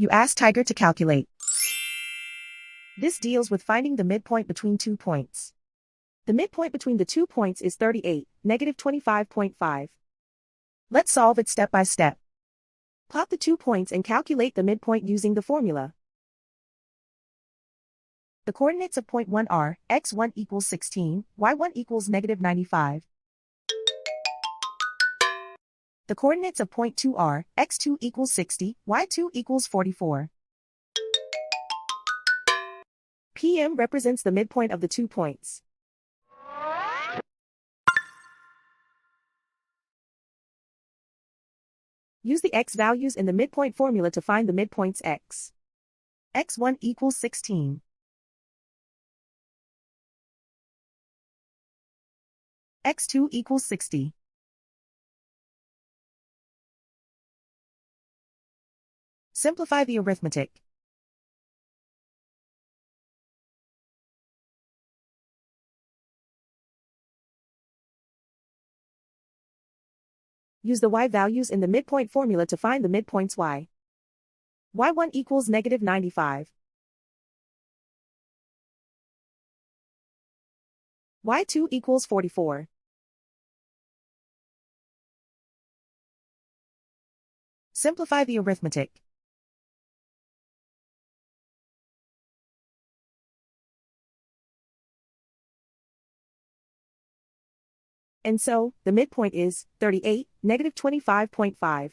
You ask Tiger to calculate. This deals with finding the midpoint between 2 points. The midpoint between the 2 points is 38, negative 25.5. Let's solve it step by step. Plot the 2 points and calculate the midpoint using the formula. The coordinates of point 1 are, x1 equals 16, y1 equals negative 95. The coordinates of point 2 are, x2 equals 60, y2 equals 44. PM represents the midpoint of the 2 points. Use the x values in the midpoint formula to find the midpoints x. x1 equals 16. x2 equals 60. Simplify the arithmetic. Use the y values in the midpoint formula to find the midpoints y. y1 equals negative 95. y2 equals 44. Simplify the arithmetic. And so, the midpoint is 38, negative 25.5.